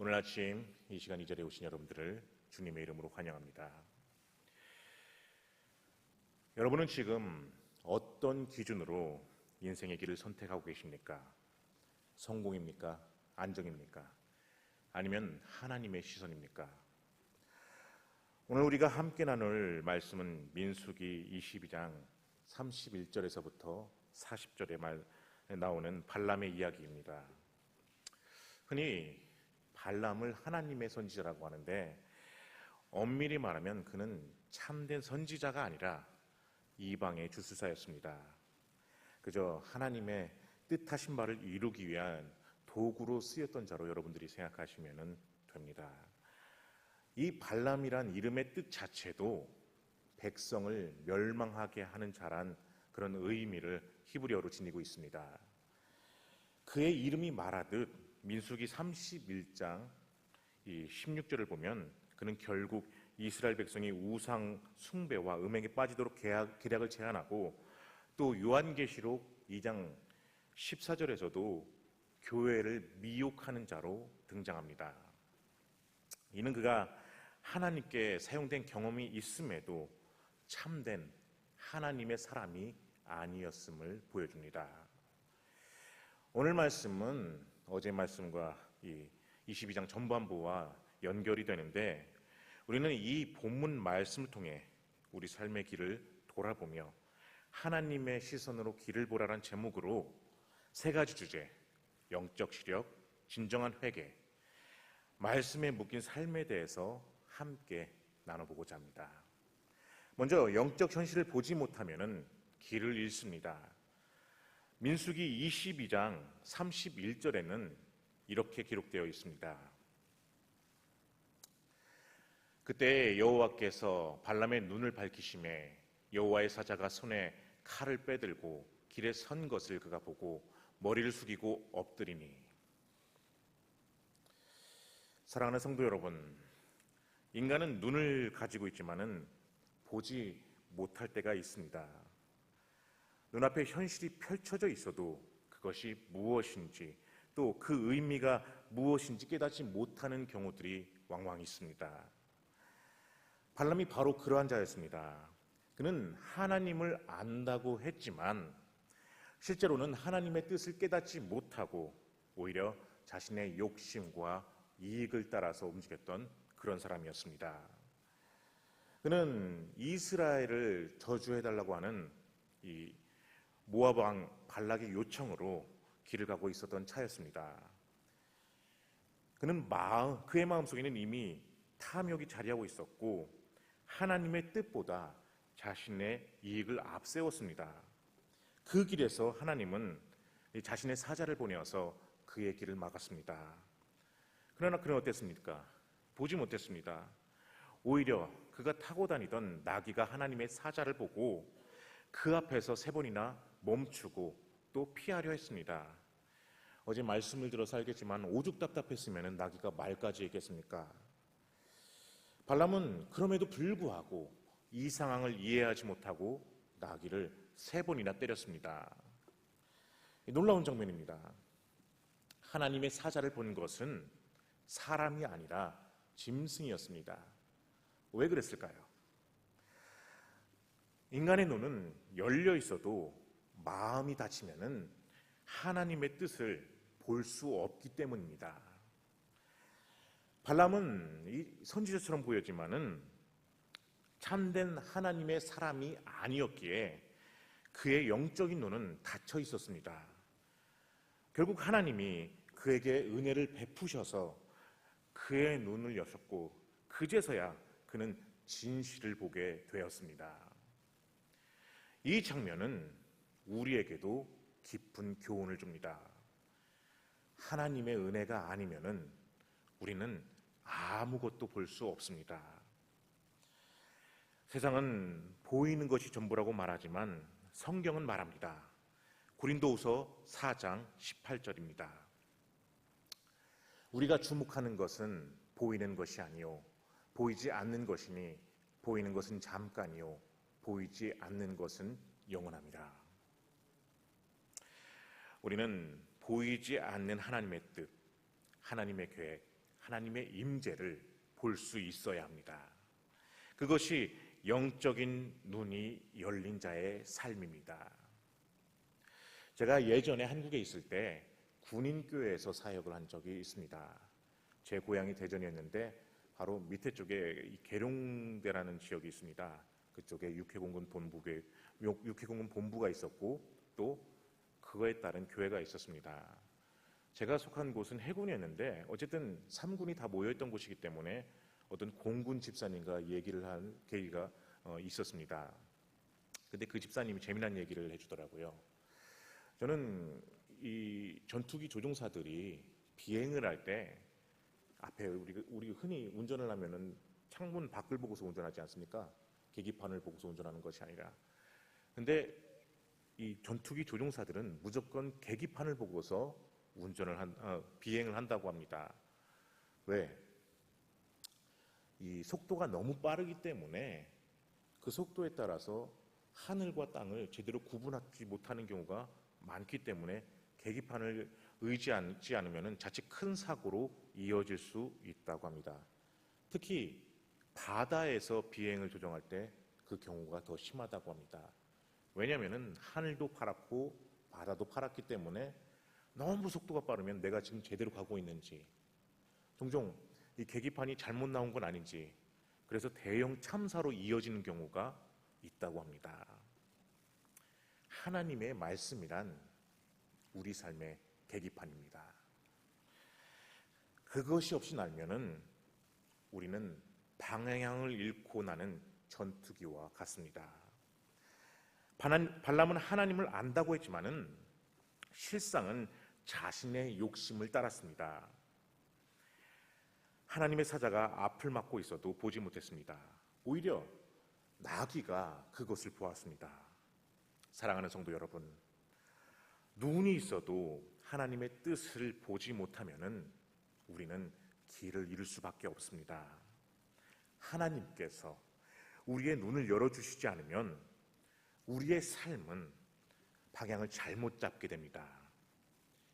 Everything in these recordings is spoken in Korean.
오늘 아침 이 시간 이 자리에 오신 여러분들을 주님의 이름으로 환영합니다. 여러분은 지금 어떤 기준으로 인생의 길을 선택하고 계십니까? 성공입니까? 안정입니까? 아니면 하나님의 시선입니까? 오늘 우리가 함께 나눌 말씀은 민수기 22장 31절에서부터 40절에 나오는 발람의 이야기입니다. 흔히 발람을 하나님의 선지자라고 하는데 엄밀히 말하면 그는 참된 선지자가 아니라 이방의 주술사였습니다. 그저 하나님의 뜻하신 바를 이루기 위한 도구로 쓰였던 자로 여러분들이 생각하시면 됩니다. 이 발람이란 이름의 뜻 자체도 백성을 멸망하게 하는 자란 그런 의미를 히브리어로 지니고 있습니다. 그의 이름이 말하듯 민수기 31장 16절을 보면 그는 결국 이스라엘 백성이 우상 숭배와 음행에 빠지도록 계략을 제안하고, 또 요한계시록 2장 14절에서도 교회를 미혹하는 자로 등장합니다. 이는 그가 하나님께 사용된 경험이 있음에도 참된 하나님의 사람이 아니었음을 보여줍니다. 오늘 말씀은 어제 말씀과 이 22장 전반부와 연결이 되는데, 우리는 이 본문 말씀을 통해 우리 삶의 길을 돌아보며 하나님의 시선으로 길을 보라란 제목으로 세 가지 주제, 영적 시력, 진정한 회개, 말씀에 묶인 삶에 대해서 함께 나눠보고자 합니다. 먼저 영적 현실을 보지 못하면 길을 잃습니다. 민수기 22장 31절에는 이렇게 기록되어 있습니다. 그때 여호와께서 발람의 눈을 밝히시매 여호와의 사자가 손에 칼을 빼들고 길에 선 것을 그가 보고 머리를 숙이고 엎드리니. 사랑하는 성도 여러분, 인간은 눈을 가지고 있지만은 보지 못할 때가 있습니다. 눈앞에 현실이 펼쳐져 있어도 그것이 무엇인지, 또 그 의미가 무엇인지 깨닫지 못하는 경우들이 왕왕 있습니다. 발람이 바로 그러한 자였습니다. 그는 하나님을 안다고 했지만 실제로는 하나님의 뜻을 깨닫지 못하고 오히려 자신의 욕심과 이익을 따라서 움직였던 그런 사람이었습니다. 그는 이스라엘을 저주해달라고 하는 이 모압 왕 발락의 요청으로 길을 가고 있었던 차였습니다. 그는 그의 마음속에는 이미 탐욕이 자리하고 있었고 하나님의 뜻보다 자신의 이익을 앞세웠습니다. 그 길에서 하나님은 자신의 사자를 보내어서 그의 길을 막았습니다. 그러나 그는 어땠습니까? 보지 못했습니다. 오히려 그가 타고 다니던 나귀가 하나님의 사자를 보고 그 앞에서 3번이나 멈추고 또 피하려 했습니다. 어제 말씀을 들어서 알겠지만 오죽 답답했으면 나귀가 말까지 했겠습니까? 발람은 그럼에도 불구하고 이 상황을 이해하지 못하고 나귀를 3번이나 때렸습니다. 놀라운 장면입니다. 하나님의 사자를 본 것은 사람이 아니라 짐승이었습니다. 왜 그랬을까요? 인간의 눈은 열려 있어도 마음이 닫히면은 하나님의 뜻을 볼 수 없기 때문입니다. 발람은 이 선지자처럼 보였지만은 참된 하나님의 사람이 아니었기에 그의 영적인 눈은 닫혀 있었습니다. 결국 하나님이 그에게 은혜를 베푸셔서 그의 눈을 여셨고 그제서야 그는 진실을 보게 되었습니다. 이 장면은 우리에게도 깊은 교훈을 줍니다. 하나님의 은혜가 아니면은 우리는 아무것도 볼 수 없습니다. 세상은 보이는 것이 전부라고 말하지만 성경은 말합니다. 고린도후서 4장 18절입니다. 우리가 주목하는 것은 보이는 것이 아니요 보이지 않는 것이니 보이는 것은 잠깐이요 보이지 않는 것은 영원합니다. 우리는 보이지 않는 하나님의 뜻, 하나님의 계획, 하나님의 임재를 볼 수 있어야 합니다. 그것이 영적인 눈이 열린 자의 삶입니다. 제가 예전에 한국에 있을 때 군인교회에서 사역을 한 적이 있습니다. 제 고향이 대전이었는데 바로 밑에 쪽에 이 계룡대라는 지역이 있습니다. 그쪽에 육해공군 본부가 있었고 또 그거에 따른 교회가 있었습니다. 제가 속한 곳은 해군이었는데 어쨌든 3군이 다 모여있던 곳이기 때문에 어떤 공군 집사님과 얘기를 한 계기가 있었습니다. 근데 그 집사님이 재미난 얘기를 해주더라고요. 저는 이 전투기 조종사들이 비행을 할 때 앞에 우리 흔히 운전을 하면은 창문 밖을 보고서 운전하지 않습니까? 계기판을 보고서 운전하는 것이 아니라. 근데 이 전투기 조종사들은 무조건 계기판을 보고서 비행을 한다고 합니다. 왜? 이 속도가 너무 빠르기 때문에 그 속도에 따라서 하늘과 땅을 제대로 구분하지 못하는 경우가 많기 때문에 계기판을 의지하지 않으면 자칫 큰 사고로 이어질 수 있다고 합니다. 특히 바다에서 비행을 조정할 때 그 경우가 더 심하다고 합니다. 왜냐하면 하늘도 파랗고 바다도 파랗기 때문에 너무 속도가 빠르면 내가 지금 제대로 가고 있는지, 종종 이 계기판이 잘못 나온 건 아닌지, 그래서 대형 참사로 이어지는 경우가 있다고 합니다. 하나님의 말씀이란 우리 삶의 계기판입니다. 그것이 없이 날면은 우리는 방향을 잃고 나는 전투기와 같습니다. 발람은 하나님을 안다고 했지만은 실상은 자신의 욕심을 따랐습니다. 하나님의 사자가 앞을 막고 있어도 보지 못했습니다. 오히려 나귀가 그것을 보았습니다. 사랑하는 성도 여러분, 눈이 있어도 하나님의 뜻을 보지 못하면은 우리는 길을 잃을 수밖에 없습니다. 하나님께서 우리의 눈을 열어주시지 않으면 우리의 삶은 방향을 잘못 잡게 됩니다.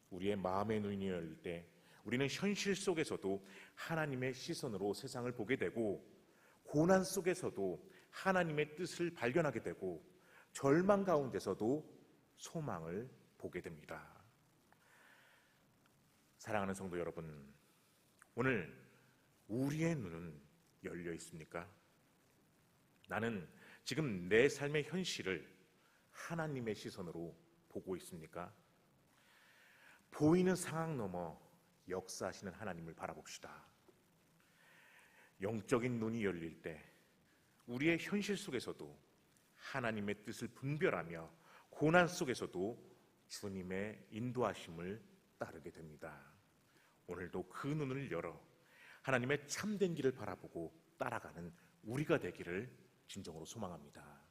우리의 마음의 눈이 열릴 때 우리는 현실 속에서도 하나님의 시선으로 세상을 보게 되고, 고난 속에서도 하나님의 뜻을 발견하게 되고, 절망 가운데서도 소망을 보게 됩니다. 사랑하는 성도 여러분, 오늘 우리의 눈은 열려 있습니까? 나는 지금 내 삶의 현실을 하나님의 시선으로 보고 있습니까? 보이는 상황 넘어 역사하시는 하나님을 바라봅시다. 영적인 눈이 열릴 때 우리의 현실 속에서도 하나님의 뜻을 분별하며 고난 속에서도 주님의 인도하심을 따르게 됩니다. 오늘도 그 눈을 열어 하나님의 참된 길을 바라보고 따라가는 우리가 되기를 진정으로 소망합니다.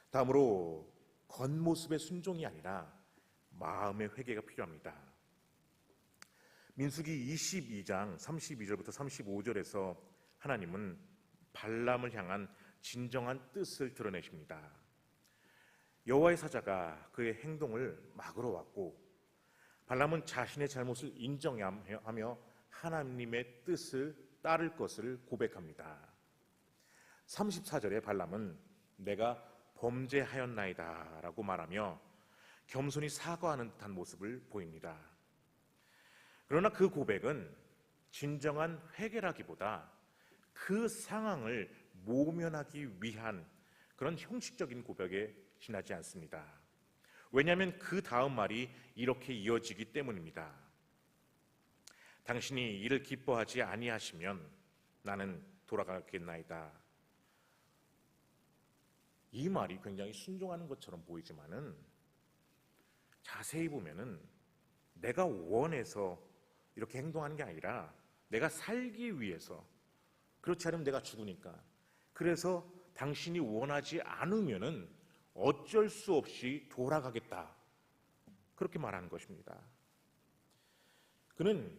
다음으로 겉모습의 순종이 아니라 마음의 회개가 필요합니다. 민수기 22장 32절부터 35절에서 하나님은 발람을 향한 진정한 뜻을 드러내십니다. 여호와의 사자가 그의 행동을 막으러 왔고, 발람은 자신의 잘못을 인정하며 하나님의 뜻을 따를 것을 고백합니다. 34절에 발람은 내가 범죄하였나이다 라고 말하며 겸손히 사과하는 듯한 모습을 보입니다. 그러나 그 고백은 진정한 회개라기보다 그 상황을 모면하기 위한 그런 형식적인 고백에 지나지 않습니다. 왜냐하면 그 다음 말이 이렇게 이어지기 때문입니다. 당신이 이를 기뻐하지 아니하시면 나는 돌아가겠나이다. 이 말이 굉장히 순종하는 것처럼 보이지만은 자세히 보면은 내가 원해서 이렇게 행동하는 게 아니라 내가 살기 위해서, 그렇지 않으면 내가 죽으니까, 그래서 당신이 원하지 않으면은 어쩔 수 없이 돌아가겠다, 그렇게 말하는 것입니다. 그는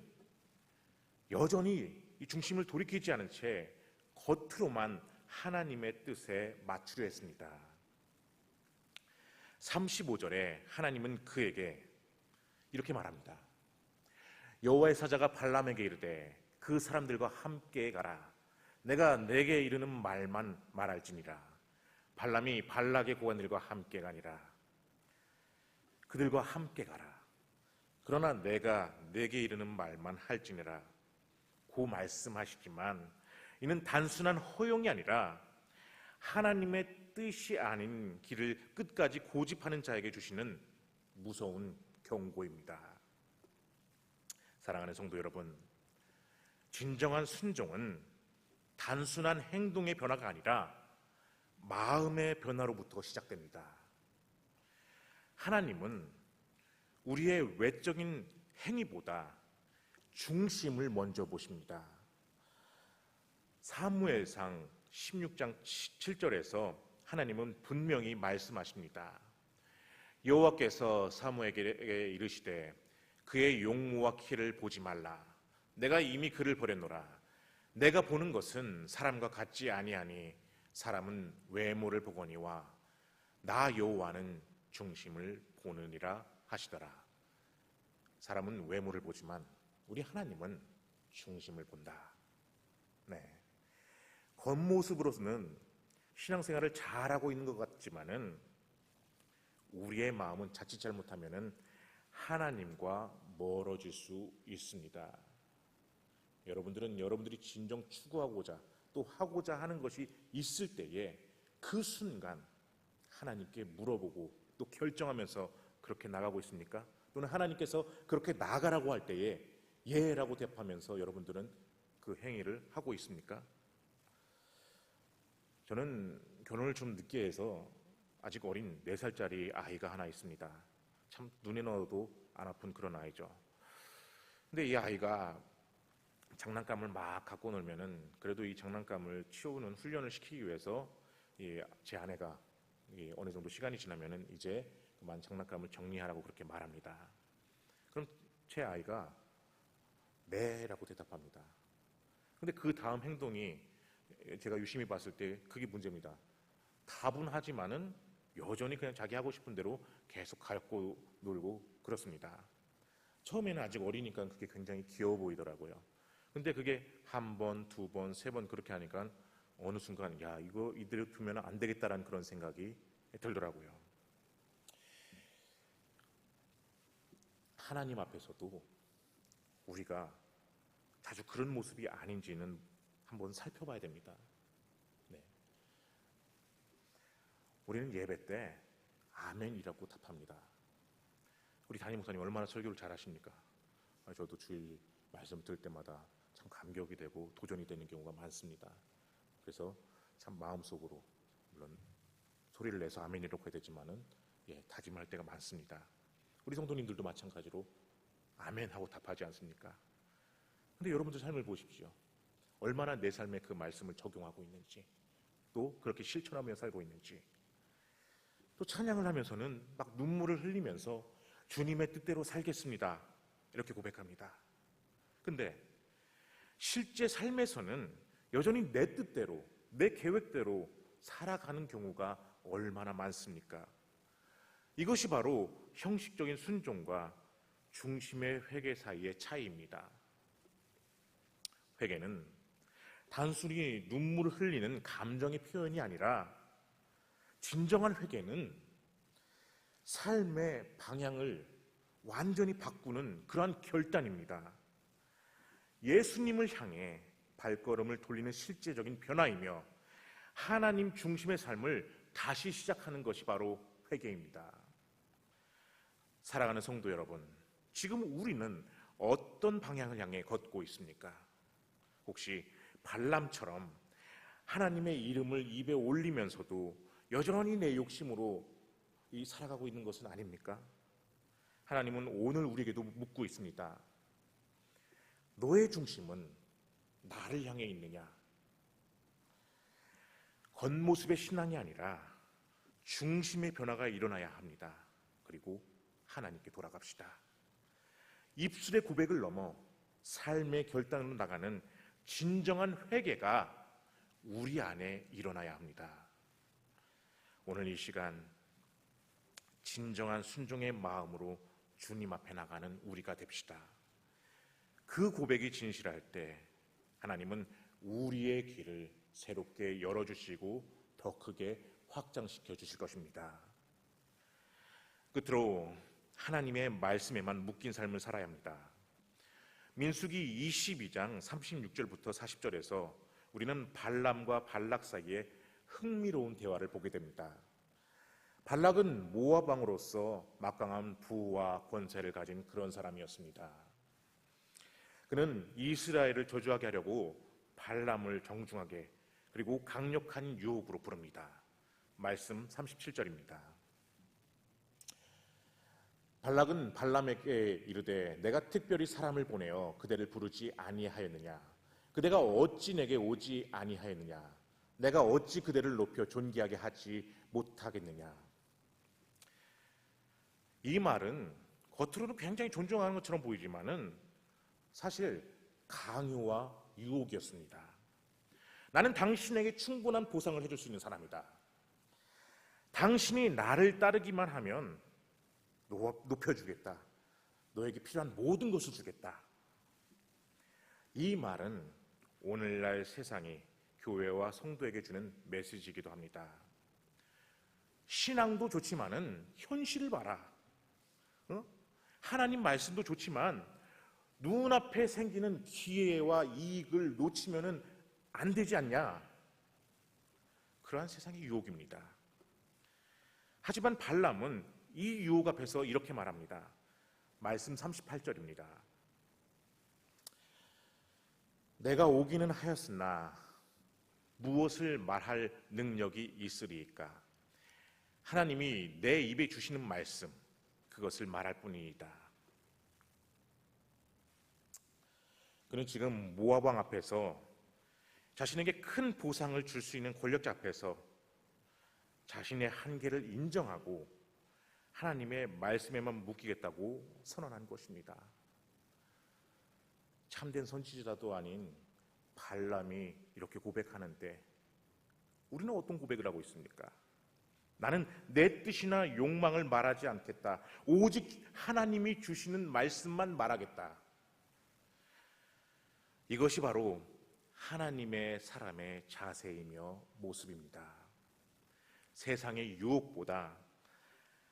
여전히 이 중심을 돌이키지 않은 채 겉으로만 하나님의 뜻에 맞추려 했습니다. 35절에 하나님은 그에게 이렇게 말합니다. 여호와의 사자가 발람에게 이르되 그 사람들과 함께 가라. 내가 내게 이르는 말만 말할지니라. 발람이 발락의 고관들과 함께 가니라. 그들과 함께 가라. 그러나 내가 내게 이르는 말만 할지니라. 고 말씀하시지만 이는 단순한 허용이 아니라 하나님의 뜻이 아닌 길을 끝까지 고집하는 자에게 주시는 무서운 경고입니다. 사랑하는 성도 여러분, 진정한 순종은 단순한 행동의 변화가 아니라 마음의 변화로부터 시작됩니다. 하나님은 우리의 외적인 행위보다 중심을 먼저 보십니다. 사무엘상 16장 7절에서 하나님은 분명히 말씀하십니다. 여호와께서 사무엘에게 이르시되 그의 용모와 키를 보지 말라. 내가 이미 그를 버렸노라. 내가 보는 것은 사람과 같지 아니하니 사람은 외모를 보거니와 나 여호와는 중심을 보느니라 하시더라. 사람은 외모를 보지만 우리 하나님은 중심을 본다. 네. 겉모습으로서는 신앙생활을 잘하고 있는 것 같지만은 우리의 마음은 자칫 잘못하면은 하나님과 멀어질 수 있습니다. 여러분들은 여러분들이 진정 추구하고자 또 하고자 하는 것이 있을 때에 그 순간 하나님께 물어보고 또 결정하면서 그렇게 나가고 있습니까? 또는 하나님께서 그렇게 나가라고 할 때에 예라고 대답하면서 여러분들은 그 행위를 하고 있습니까? 저는 결혼을 좀 늦게 해서 아직 어린 4살짜리 아이가 하나 있습니다. 참 눈에 넣어도 안 아픈 그런 아이죠. 근데 이 아이가 장난감을 막 갖고 놀면은 그래도 이 장난감을 치우는 훈련을 시키기 위해서 제 아내가 어느 정도 시간이 지나면은 이제 그만 장난감을 정리하라고 그렇게 말합니다. 그럼 제 아이가 네라고 대답합니다. 근데 그 다음 행동이 제가 유심히 봤을 때 그게 문제입니다. 답은 하지만은 여전히 그냥 자기 하고 싶은 대로 계속 갖고 놀고 그렇습니다. 처음에는 아직 어리니까 그게 굉장히 귀여워 보이더라고요. 근데 그게 한 번, 두 번, 세 번 그렇게 하니까 어느 순간 야 이거 이대로 두면 안 되겠다라는 그런 생각이 들더라고요. 하나님 앞에서도 우리가 자주 그런 모습이 아닌지는 한번 살펴봐야 됩니다. 네. 우리는 예배 때 아멘이라고 답합니다. 우리 담임 목사님 얼마나 설교를 잘하십니까? 저도 주일 말씀 들을 때마다 참 감격이 되고 도전이 되는 경우가 많습니다. 그래서 참 마음속으로 물론 소리를 내서 아멘이라고 해야 되지만은 다짐할 때가 많습니다. 우리 성도님들도 마찬가지로 아멘하고 답하지 않습니까? 근데 여러분들 삶을 보십시오. 얼마나 내 삶에 그 말씀을 적용하고 있는지, 또 그렇게 실천하며 살고 있는지. 또 찬양을 하면서는 막 눈물을 흘리면서 주님의 뜻대로 살겠습니다 이렇게 고백합니다. 근데 실제 삶에서는 여전히 내 뜻대로, 내 계획대로 살아가는 경우가 얼마나 많습니까? 이것이 바로 형식적인 순종과 중심의 회개 사이의 차이입니다. 회개는 단순히 눈물을 흘리는 감정의 표현이 아니라 진정한 회개는 삶의 방향을 완전히 바꾸는 그러한 결단입니다. 예수님을 향해 발걸음을 돌리는 실제적인 변화이며 하나님 중심의 삶을 다시 시작하는 것이 바로 회개입니다. 사랑하는 성도 여러분, 지금 우리는 어떤 방향을 향해 걷고 있습니까? 혹시 발람처럼 하나님의 이름을 입에 올리면서도 여전히 내 욕심으로 살아가고 있는 것은 아닙니까? 하나님은 오늘 우리에게도 묻고 있습니다. 너의 중심은 나를 향해 있느냐? 겉모습의 신앙이 아니라 중심의 변화가 일어나야 합니다. 그리고 하나님께 돌아갑시다. 입술의 고백을 넘어 삶의 결단으로 나가는 진정한 회개가 우리 안에 일어나야 합니다. 오늘 이 시간 진정한 순종의 마음으로 주님 앞에 나가는 우리가 됩시다. 그 고백이 진실할 때 하나님은 우리의 길을 새롭게 열어주시고 더 크게 확장시켜 주실 것입니다. 끝으로 하나님의 말씀에만 묶인 삶을 살아야 합니다. 민수기 22장 36절부터 40절에서 우리는 발람과 발락 사이에 흥미로운 대화를 보게 됩니다. 발락은 모압 왕으로서 막강한 부와 권세를 가진 그런 사람이었습니다. 그는 이스라엘을 저주하게 하려고 발람을 정중하게 그리고 강력한 유혹으로 부릅니다. 말씀 37절입니다. 발락은 발람에게 이르되 내가 특별히 사람을 보내어 그대를 부르지 아니하였느냐? 그대가 어찌 내게 오지 아니하였느냐? 내가 어찌 그대를 높여 존귀하게 하지 못하겠느냐? 이 말은 겉으로는 굉장히 존중하는 것처럼 보이지만은 사실 강요와 유혹이었습니다. 나는 당신에게 충분한 보상을 해줄 수 있는 사람이다. 당신이 나를 따르기만 하면 높여주겠다. 너에게 필요한 모든 것을 주겠다. 이 말은 오늘날 세상이 교회와 성도에게 주는 메시지이기도 합니다. 신앙도 좋지만은 현실을 봐라. 하나님 말씀도 좋지만 눈앞에 생기는 기회와 이익을 놓치면은 안 되지 않냐? 그러한 세상의 유혹입니다. 하지만 발람은 이 유혹 앞에서 이렇게 말합니다. 말씀 38절입니다. 내가 오기는 하였으나 무엇을 말할 능력이 있으리이까? 하나님이 내 입에 주시는 말씀, 그것을 말할 뿐이다. 그는 지금 모압 왕 앞에서 자신에게 큰 보상을 줄 수 있는 권력자 앞에서 자신의 한계를 인정하고 하나님의 말씀에만 묶이겠다고 선언한 것입니다. 참된 선지자도 아닌 발람이 이렇게 고백하는데 우리는 어떤 고백을 하고 있습니까? 나는 내 뜻이나 욕망을 말하지 않겠다. 오직 하나님이 주시는 말씀만 말하겠다. 이것이 바로 하나님의 사람의 자세이며 모습입니다. 세상의 유혹보다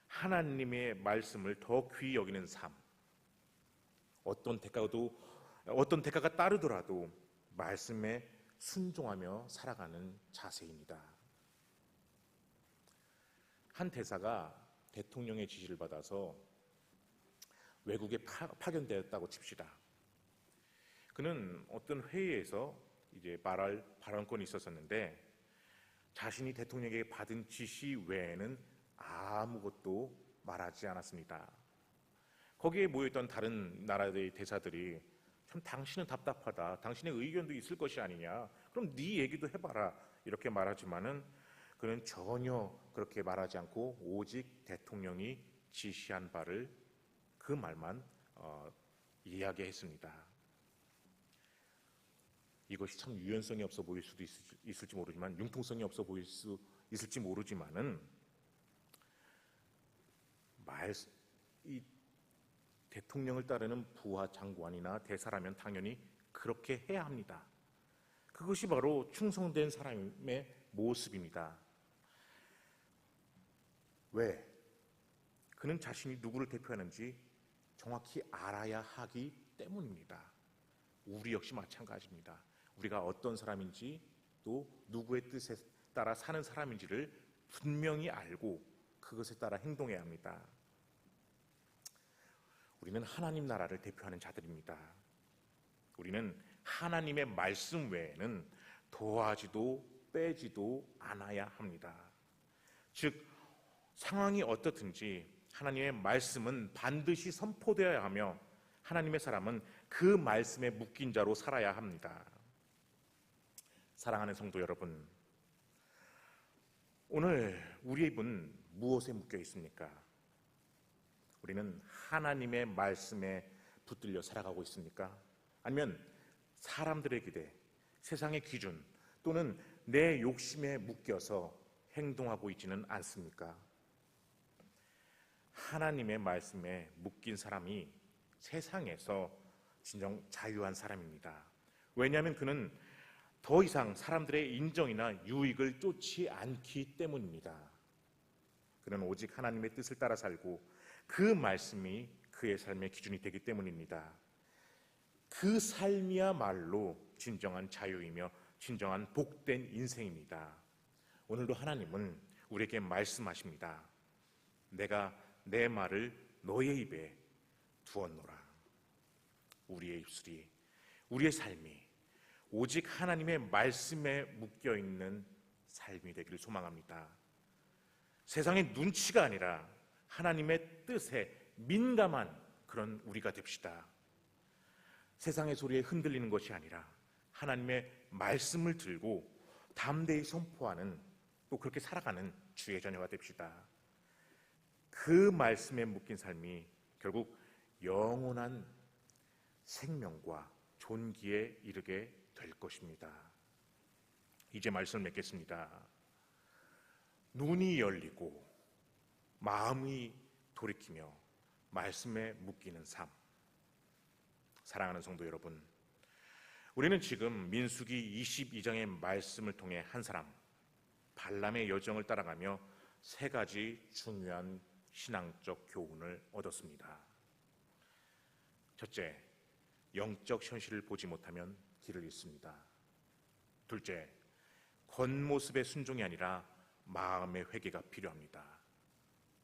하나님의 말씀을 더 귀히 여기는 삶, 어떤 대가가 따르더라도 말씀에 순종하며 살아가는 자세입니다. 한 대사가 대통령의 지시를 받아서 외국에 파견되었다고 칩시다. 그는 어떤 회의에서 이제 말할 발언권이 있었었는데 자신이 대통령에게 받은 지시 외에는 아무것도 말하지 않았습니다. 거기에 모여있던 다른 나라의 대사들이 참 당신은 답답하다. 당신의 의견도 있을 것이 아니냐. 그럼 네 얘기도 해봐라. 이렇게 말하지만은 그는 전혀 그렇게 말하지 않고 오직 대통령이 지시한 바를 그 말만 이야기했습니다. 이것이 참 유연성이 없어 보일 수도 있을지 모르지만 융통성이 없어 보일 수 있을지 모르지만은 이 대통령을 따르는 부하 장관이나 대사라면 당연히 그렇게 해야 합니다. 그것이 바로 충성된 사람의 모습입니다. 왜? 그는 자신이 누구를 대표하는지 정확히 알아야 하기 때문입니다. 우리 역시 마찬가지입니다. 우리가 어떤 사람인지 또 누구의 뜻에 따라 사는 사람인지를 분명히 알고 그것에 따라 행동해야 합니다. 우리는 하나님 나라를 대표하는 자들입니다. 우리는 하나님의 말씀 외에는 더하지도 빼지도 않아야 합니다. 즉 상황이 어떻든지 하나님의 말씀은 반드시 선포되어야 하며 하나님의 사람은 그 말씀에 묶인 자로 살아야 합니다. 사랑하는 성도 여러분, 오늘 우리의 입은 무엇에 묶여 있습니까? 우리는 하나님의 말씀에 붙들려 살아가고 있습니까? 아니면 사람들의 기대, 세상의 기준 또는 내 욕심에 묶여서 행동하고 있지는 않습니까? 하나님의 말씀에 묶인 사람이 세상에서 진정 자유한 사람입니다. 왜냐하면 그는 더 이상 사람들의 인정이나 유익을 쫓지 않기 때문입니다. 그는 오직 하나님의 뜻을 따라 살고 그 말씀이 그의 삶의 기준이 되기 때문입니다. 그 삶이야말로 진정한 자유이며 진정한 복된 인생입니다. 오늘도 하나님은 우리에게 말씀하십니다. 내가 내 말을 너의 입에 두었노라. 우리의 입술이, 우리의 삶이 오직 하나님의 말씀에 묶여있는 삶이 되기를 소망합니다. 세상의 눈치가 아니라 하나님의 뜻에 민감한 그런 우리가 됩시다. 세상의 소리에 흔들리는 것이 아니라 하나님의 말씀을 들고 담대히 선포하는, 또 그렇게 살아가는 주의 자녀가 됩시다. 그 말씀에 묶인 삶이 결국 영원한 생명과 존귀에 이르게 될 것입니다. 이제 말씀을 맺겠습니다. 눈이 열리고 마음이 돌이키며 말씀에 묶이는 삶. 사랑하는 성도 여러분, 우리는 지금 민수기 22장의 말씀을 통해 한 사람 발람의 여정을 따라가며 세 가지 중요한 신앙적 교훈을 얻었습니다. 첫째, 영적 현실을 보지 못하면 길을 잃습니다. 둘째, 겉모습의 순종이 아니라 마음의 회개가 필요합니다.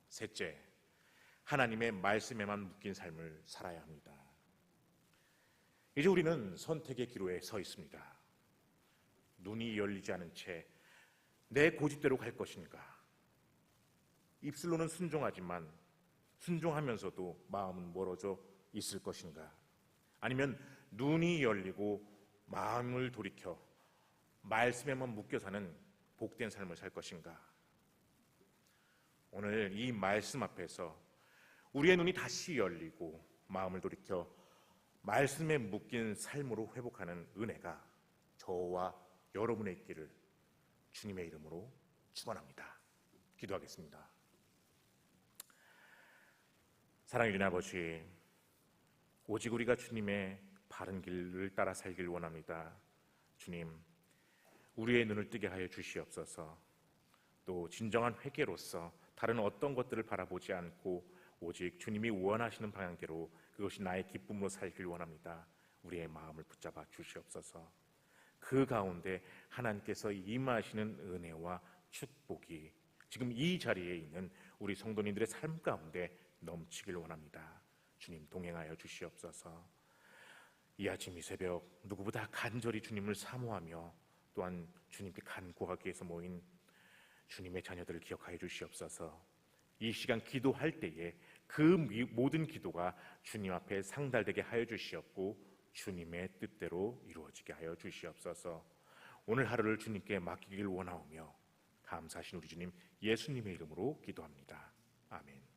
셋째, 하나님의 말씀에만 묶인 삶을 살아야 합니다. 이제 우리는 선택의 기로에 서 있습니다. 눈이 열리지 않은 채 내 고집대로 갈 것인가? 입술로는 순종하지만 순종하면서도 마음은 멀어져 있을 것인가? 아니면 눈이 열리고 마음을 돌이켜 말씀에만 묶여 사는 복된 삶을 살 것인가? 오늘 이 말씀 앞에서 우리의 눈이 다시 열리고 마음을 돌이켜 말씀에 묶인 삶으로 회복하는 은혜가 저와 여러분의 있기를 주님의 이름으로 축원합니다. 기도하겠습니다. 사랑의 주님 아버지, 오직 우리가 주님의 바른 길을 따라 살길 원합니다. 주님, 우리의 눈을 뜨게 하여 주시옵소서. 또 진정한 회개로서 다른 어떤 것들을 바라보지 않고 오직 주님이 원하시는 방향대로 그것이 나의 기쁨으로 살길 원합니다. 우리의 마음을 붙잡아 주시옵소서. 그 가운데 하나님께서 임하시는 은혜와 축복이 지금 이 자리에 있는 우리 성도님들의 삶 가운데 넘치길 원합니다. 주님 동행하여 주시옵소서. 이 아침 이 새벽 누구보다 간절히 주님을 사모하며 또한 주님께 간구하기 위해서 모인 주님의 자녀들을 기억하여 주시옵소서. 이 시간 기도할 때에 그 모든 기도가 주님 앞에 상달되게 하여 주시옵고 주님의 뜻대로 이루어지게 하여 주시옵소서. 오늘 하루를 주님께 맡기길 원하오며 감사하신 우리 주님 예수님의 이름으로 기도합니다. 아멘.